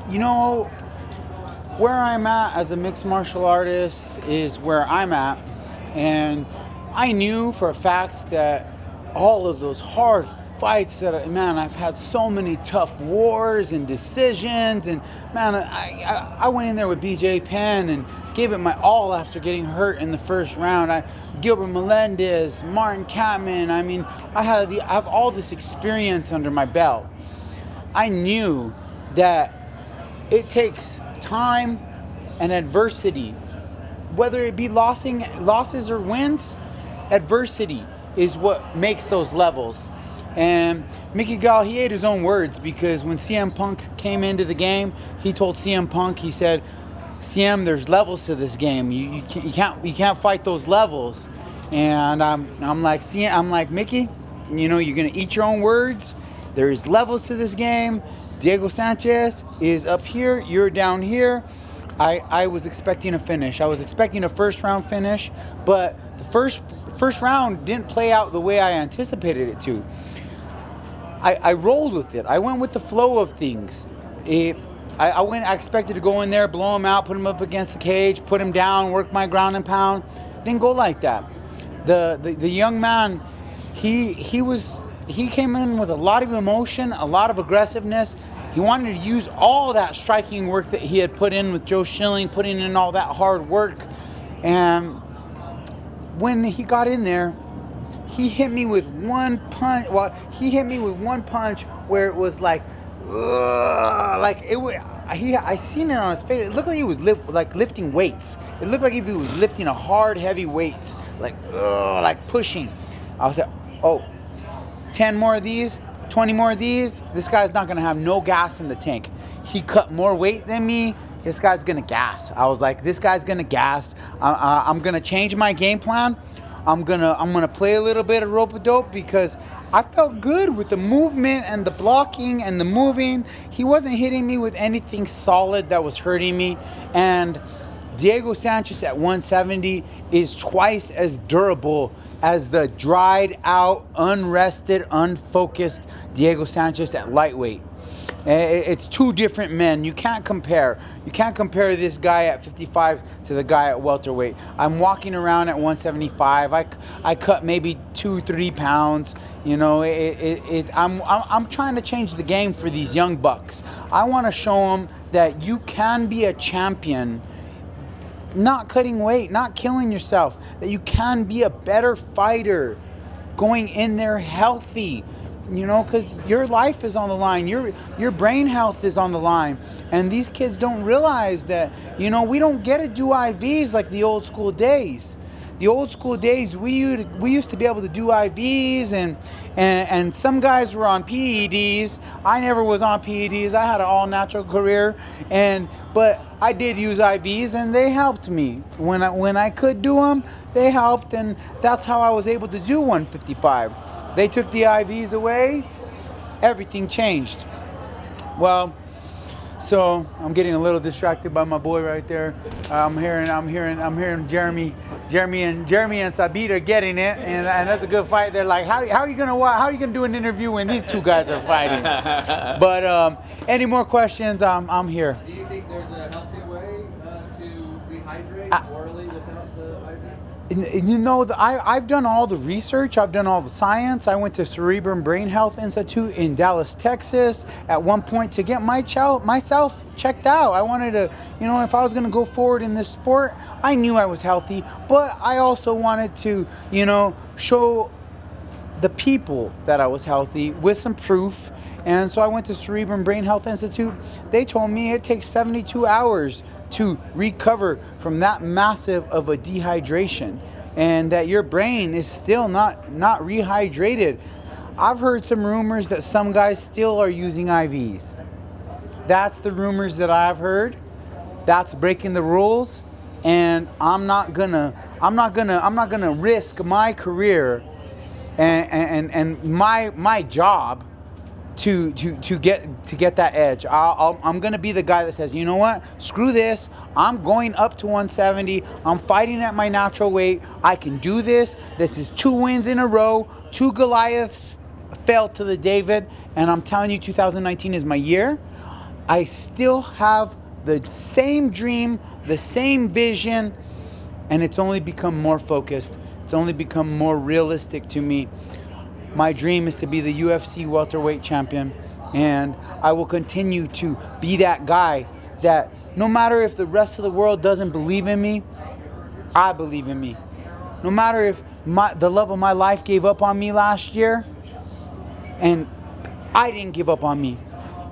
You know, where I'm at as a mixed martial artist is where I'm at. And I knew for a fact that all of those hard fights man, I've had so many tough wars and decisions. And man, I went in there with BJ Penn and gave it my all after getting hurt in the first round. Gilbert Melendez, Martin Kampman. I mean, I have all this experience under my belt. I knew that it takes time and adversity, whether it be losses or wins. Adversity is what makes those levels. And Mickey Gall, he ate his own words, because when CM Punk came into the game, he told CM Punk, he said, CM, there's levels to this game. You can't fight those levels. And I'm like Mickey, you're gonna eat your own words. There's levels to this game. Diego Sanchez is up here, you're down here. I was expecting a finish. I was expecting a first round finish, but the first round didn't play out the way I anticipated it to. I rolled with it. I went with the flow of things. I expected to go in there, blow him out, put him up against the cage, put him down, work my ground and pound. Didn't go like that. The young man, he came in with a lot of emotion, a lot of aggressiveness. He wanted to use all that striking work that he had put in with Joe Schilling, putting in all that hard work. And when he got in there, he hit me with one punch. Well, he hit me with one punch where it was like, like it was. I seen it on his face. It looked like he was lifting weights. It looked like if he was lifting a hard, heavy weight, like pushing. I was like, oh, 10 more of these, 20 more of these. This guy's not gonna have no gas in the tank. He cut more weight than me. This guy's gonna gas. I was like, this guy's gonna gas. I'm gonna change my game plan. I'm gonna play a little bit of rope-a-dope, because I felt good with the movement and the blocking and the moving. He wasn't hitting me with anything solid that was hurting me. And Diego Sanchez at 170 is twice as durable as the dried out, unrested, unfocused Diego Sanchez at lightweight. It's two different men. You can't compare. You can't compare this guy at 55 to the guy at welterweight. I'm walking around at 175. I cut maybe 2-3 pounds. I'm trying to change the game for these young bucks. I want to show them that you can be a champion, not cutting weight, not killing yourself. That you can be a better fighter, going in there healthy. Because your life is on the line. Your brain health is on the line. And these kids don't realize that, we don't get to do IVs like the old school days. The old school days, we used to be able to do IVs, and some guys were on PEDs. I never was on PEDs. I had an all-natural career, but I did use IVs, and they helped me. When I could do them, they helped, and that's how I was able to do 155. They took the IVs away, everything changed. Well, so I'm getting a little distracted by my boy right there. I'm hearing Jeremy and Sabit getting it, and that's a good fight. They're like, how are you gonna do an interview when these two guys are fighting? But any more questions? I'm here. Do you think there's a healthy way to rehydrate orally without the IVs? I've done all the research. I've done all the science. I went to Cerebrum Brain Health Institute in Dallas, Texas at one point to get myself checked out. I wanted to, if I was going to go forward in this sport, I knew I was healthy, but I also wanted to, show the people that I was healthy with some proof. And so I went to Cerebrum Brain Health Institute. They told me it takes 72 hours to recover from that massive of a dehydration, and that your brain is still not rehydrated. I've heard some rumors that some guys still are using IVs. That's the rumors that I've heard. That's breaking the rules, and I'm not gonna risk my career and my job to get that edge. I'm gonna be the guy that says, you know what, screw this, I'm going up to 170, I'm fighting at my natural weight, I can do this. This is 2 wins in a row, 2 Goliaths fell to the David, and I'm telling you, 2019 is my year. I still have the same dream, the same vision, and it's only become more focused. It's only become more realistic to me. My dream is to be the UFC welterweight champion, and I will continue to be that guy that no matter if the rest of the world doesn't believe in me, I believe in me. No matter if the love of my life gave up on me last year, and I didn't give up on me.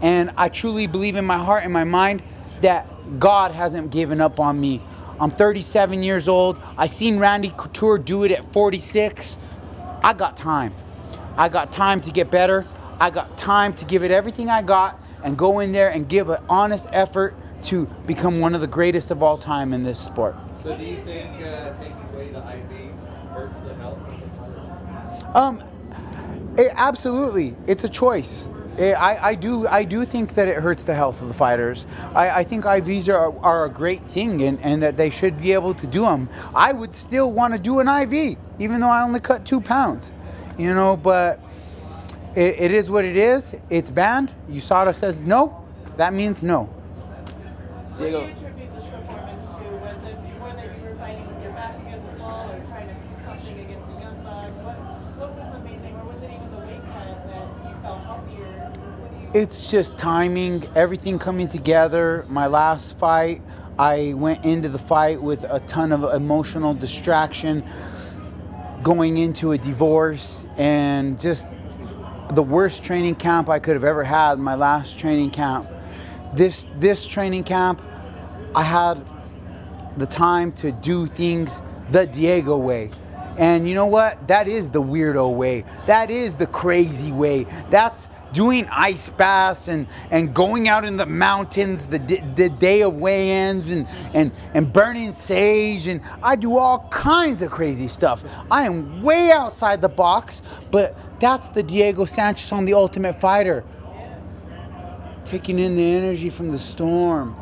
And I truly believe in my heart and my mind that God hasn't given up on me. I'm 37 years old. I seen Randy Couture do it at 46. I got time. I got time to get better. I got time to give it everything I got and go in there and give an honest effort to become one of the greatest of all time in this sport. So do you think taking away the IVs hurts the health of the fighters? Absolutely. It's a choice. I do think that it hurts the health of the fighters. I think IVs are a great thing and that they should be able to do them. I would still want to do an IV, even though I only cut 2 pounds. But it is what it is. It's banned. USADA says no. That means no. What do you attribute this performance to? Was it more that you were fighting with your back against the wall or trying to do something against a young buck? What was the main thing? Or was it even the weight cut that you felt healthier? It's just timing, everything coming together. My last fight, I went into the fight with a ton of emotional distraction, going into a divorce, and just the worst training camp I could have ever had, my last training camp. This training camp, I had the time to do things the Diego way. And you know what? That is the weirdo way. That is the crazy way. That's doing ice baths and going out in the mountains the day of weigh-ins and burning sage. And I do all kinds of crazy stuff. I am way outside the box, but that's the Diego Sanchez on The Ultimate Fighter. Taking in the energy from the storm.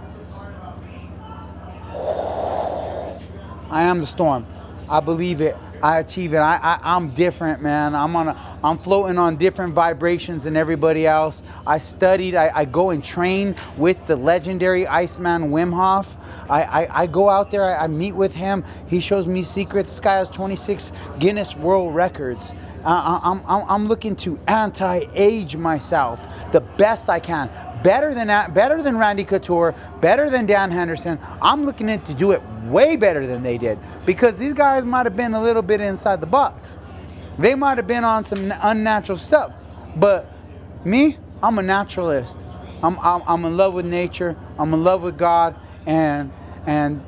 I am the storm. I believe it. I achieve it. I'm different, man. I'm floating on different vibrations than everybody else. I studied. I go and train with the legendary Iceman Wim Hof. I go out there. I meet with him. He shows me secrets. This guy has 26 Guinness World Records. I'm looking to anti-age myself the best I can. Better than Randy Couture, better than Dan Henderson. I'm looking to do it way better than they did because these guys might have been a little bit inside the box. They might have been on some unnatural stuff, but me, I'm a naturalist. I'm in love with nature. I'm in love with God, and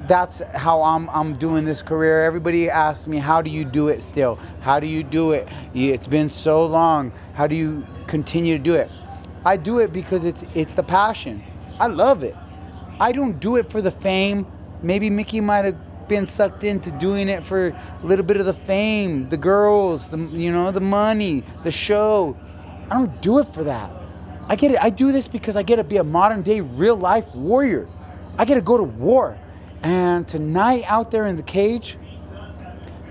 that's how I'm doing this career. Everybody asks me, how do you do it still? How do you do it? It's been so long. How do you continue to do it? I do it because it's the passion. I love it. I don't do it for the fame. Maybe Mickey might have been sucked into doing it for a little bit of the fame, the girls, the money, the show. I don't do it for that. I get it. I do this because I get to be a modern day real life warrior. I get to go to war. And tonight out there in the cage,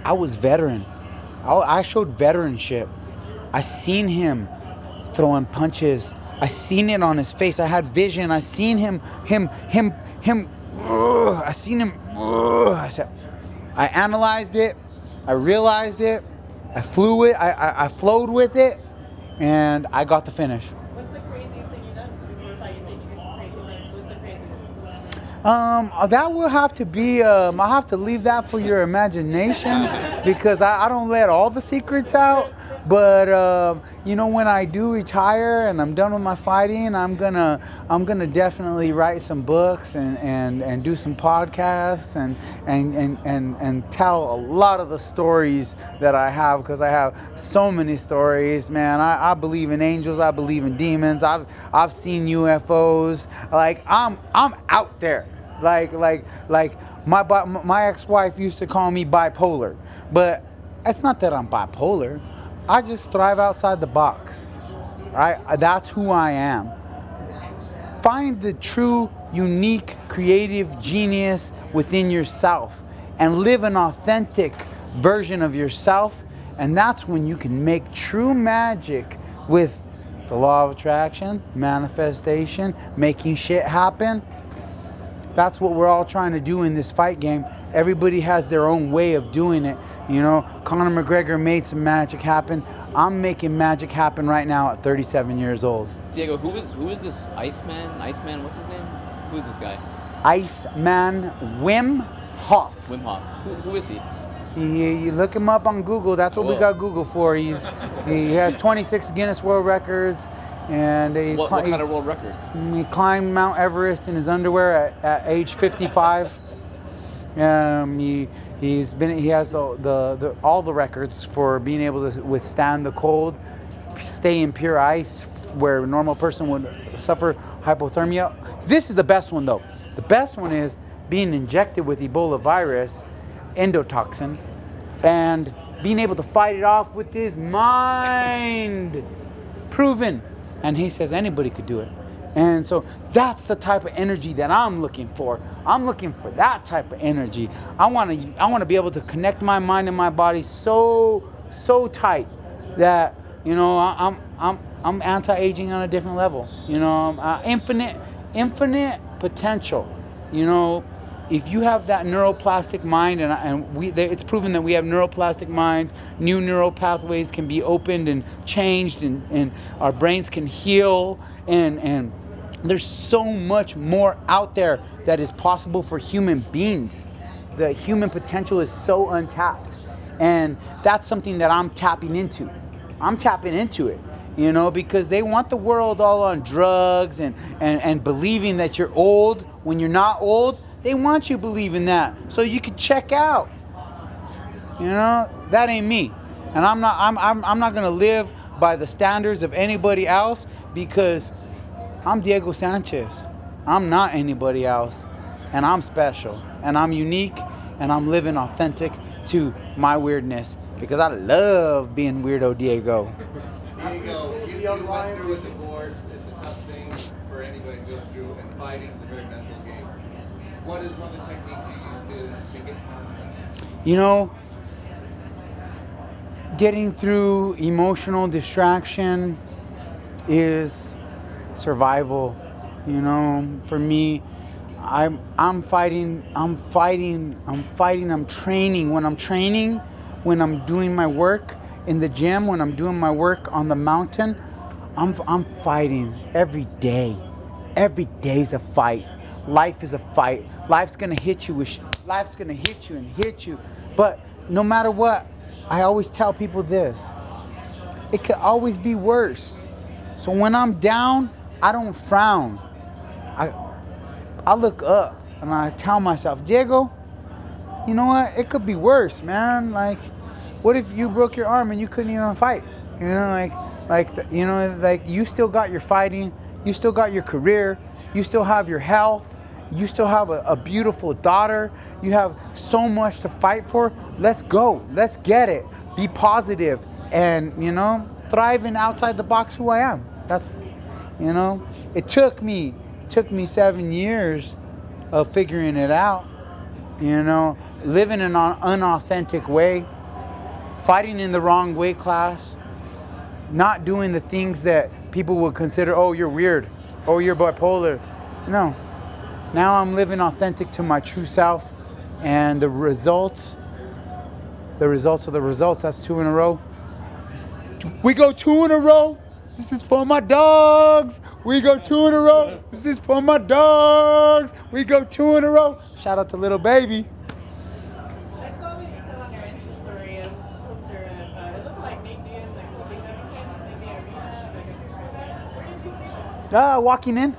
I was veteran. I showed veteranship. I seen him throwing punches. I seen it on his face. I had vision. I seen him. I seen him. I analyzed it. I realized it. I flew it. I flowed with it, and I got the finish. What's the craziest thing you've done before a fight? You said you do some crazy things. What's the craziest? That will have to be. I'll have to leave that for your imagination because I don't let all the secrets out. But when I do retire and I'm done with my fighting, I'm gonna definitely write some books and do some podcasts and tell a lot of the stories that I have because I have so many stories, man. I believe in angels. I believe in demons. I've seen UFOs. Like I'm out there. Like my ex-wife used to call me bipolar, but it's not that I'm bipolar. I just thrive outside the box. That's who I am. Find the true, unique, creative genius within yourself and live an authentic version of yourself. And that's when you can make true magic with The law of attraction, manifestation, making shit happen. That's what we're all trying to do in this fight game. Everybody has their own way of doing it. You know, Conor McGregor made some magic happen. I'm making magic happen right now at 37 years old. Diego, who is this Iceman? Iceman, what's his name? Who is this guy? Iceman Wim Hof. Wim Hof. Who is he? You look him up on Google. That's what we got Google for. He has 26 Guinness World Records, and what kind of world records? He climbed Mount Everest in his underwear at age 55. He has all the records for being able to withstand the cold, stay in pure ice where a normal person would suffer hypothermia. This is the best one though. The best one is being injected with Ebola virus, endotoxin, and being able to fight it off with his mind. Proven. And he says anybody could do it. And so that's the type of energy that I'm looking for. I'm looking for that type of energy. I want to be able to connect my mind and my body so tight that, you know, I'm anti-aging on a different level. You know, infinite potential. You know, if you have that neuroplastic mind, it's proven that we have neuroplastic minds, new neural pathways can be opened and changed, and our brains can heal, and there's so much more out there that is possible for human beings. The human potential is so untapped, and that's something that I'm tapping into. I'm tapping into it, you know, because they want the world all on drugs and believing that you're old when you're not old. They want you believing that so you can check out. You know, that ain't me. And I'm not gonna live by the standards of anybody else, because I'm Diego Sanchez. I'm not anybody else. And I'm special. And I'm unique. And I'm living authentic to my weirdness, because I love being Weirdo Diego. Diego, you went through a divorce. It's a tough thing for anybody to go through, and fighting is a very mental game. What is one of the techniques you use to get past that? You know, getting through emotional distraction is survival. You know, for me, I'm training. When I'm doing my work in the gym, when I'm doing my work on the mountain, I'm fighting every day. Every day's a fight. Life is a fight. Life's gonna hit you life's gonna hit you and hit you. But no matter what, I always tell people this: it could always be worse. So when I'm down, I don't frown. I look up and I tell myself, Diego, you know what? It could be worse, man. Like, what if you broke your arm and you couldn't even fight? You know, like you still got your fighting, you still got your career, you still have your health. You still have a beautiful daughter. You have so much to fight for. Let's go. Let's get it. Be positive and, you know, thriving outside the box who I am. That's, you know, it took me 7 years of figuring it out, you know, living in an unauthentic way, fighting in the wrong weight class, not doing the things that people would consider, oh, you're weird, oh, you're bipolar. No. Now I'm living authentic to my true self, and the results are the results. That's 2 in a row. We go 2 in a row. This is for my dogs. We go 2 in a row. This is for my dogs. We go 2 in a row. Shout out to little baby. I saw that you put on your Insta story a poster of, it looked like Nate Diaz and Kobe Covington in the arena, like a picture of that. Where did you see that? Walking in.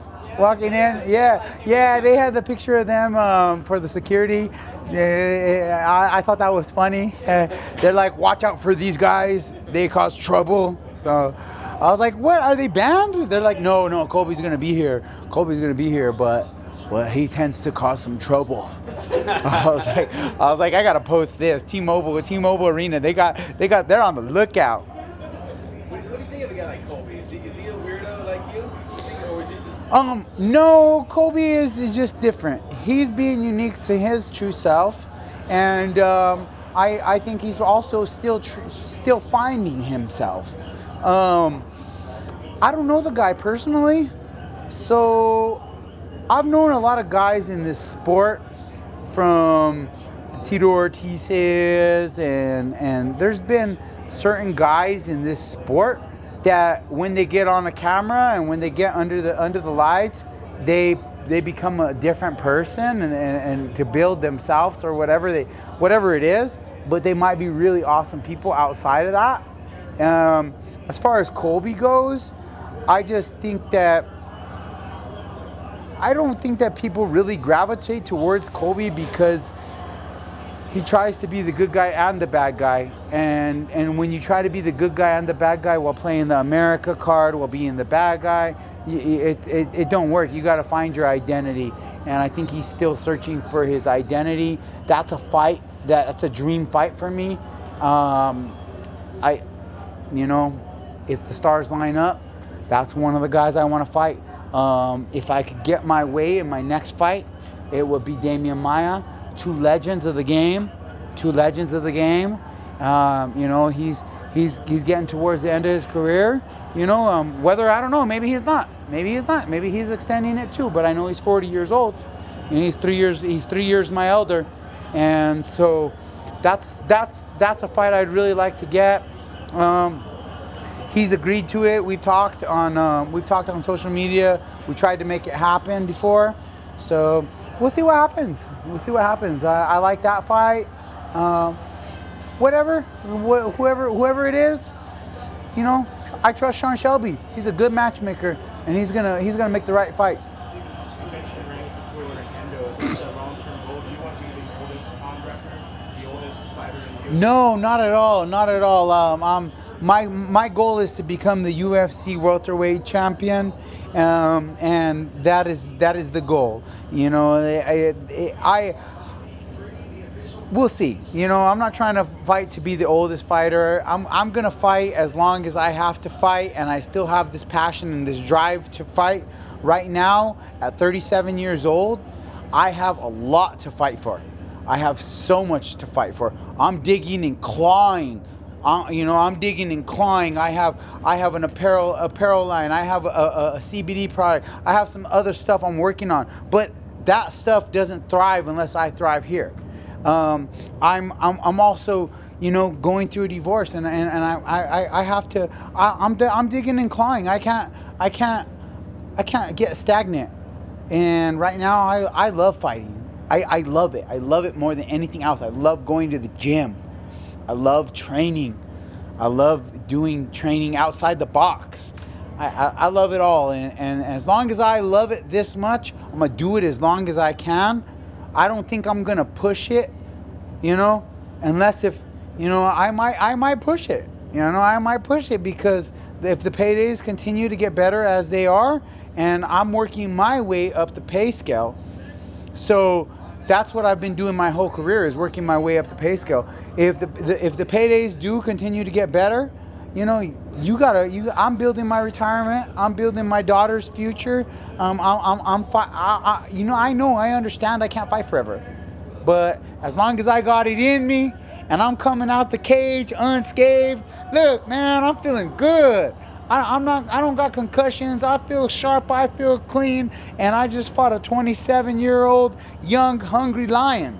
Yeah. They had the picture of them for the security. I thought that was funny. They're like, watch out for these guys. They cause trouble. So I was like, what? Are they banned? They're like, no, Kobe's gonna be here. But he tends to cause some trouble. I was like, I gotta post this. T-Mobile Arena. They're on the lookout. What do you think of a guy like Kobe? Is he a weirdo like you? Or was he just... No, Kobe is just different. He's being unique to his true self, and I think he's also still finding himself. I don't know the guy personally, so I've known a lot of guys in this sport, from the Tito Ortizes, and there's been certain guys in this sport that when they get on a camera and when they get under the lights, they become a different person, and to build themselves or whatever it is. But they might be really awesome people outside of that. As far as Colby goes, I just think that I don't think that people really gravitate towards Colby because he tries to be the good guy and the bad guy. And when you try to be the good guy and the bad guy while playing the America card, while being the bad guy, it don't work. You got to find your identity. And I think he's still searching for his identity. That's a fight. That's a dream fight for me. If the stars line up, that's one of the guys I want to fight. If I could get my way in my next fight, it would be Damian Maia. Two legends of the game. He's getting towards the end of his career. Whether, I don't know, maybe he's not. Maybe he's extending it too. But I know he's 40 years old, and he's 3 years my elder, and so that's a fight I'd really like to get. He's agreed to it. We've talked on social media. We tried to make it happen before, so we'll see what happens. I like that fight. Whoever it is, I trust Sean Shelby. He's a good matchmaker, and he's gonna make the right fight. You mentioned Randy Couture and Endo. Is that a long-term goal? Do you want to be the oldest on record, the oldest fighter in the UFC? No, not at all. My goal is to become the UFC welterweight champion, and that is the goal. We'll see. I'm not trying to fight to be the oldest fighter. I'm gonna fight as long as I have to fight, and I still have this passion and this drive to fight. Right now, at 37 years old, I have a lot to fight for. I have so much to fight for. I'm digging and clawing. I'm digging and clawing. I have an apparel line. I have a CBD product. I have some other stuff I'm working on. But that stuff doesn't thrive unless I thrive here. I'm also going through a divorce, and I have to. I'm digging and clawing. I can't get stagnant. And right now I love fighting. I love it. I love it more than anything else. I love going to the gym. I love training. I love doing training outside the box. I love it all. And as long as I love it this much, I'm going to do it as long as I can. I don't think I'm going to push it, unless if, I might push it. I might push it because if the paydays continue to get better as they are, and I'm working my way up the pay scale. So that's what I've been doing my whole career, is working my way up the pay scale. If the paydays do continue to get better, I'm building my retirement. I'm building my daughter's future. I understand I can't fight forever, but as long as I got it in me and I'm coming out the cage unscathed, look, man, I'm feeling good. I don't got concussions. I feel sharp. I feel clean. And I just fought a 27-year-old young, hungry lion.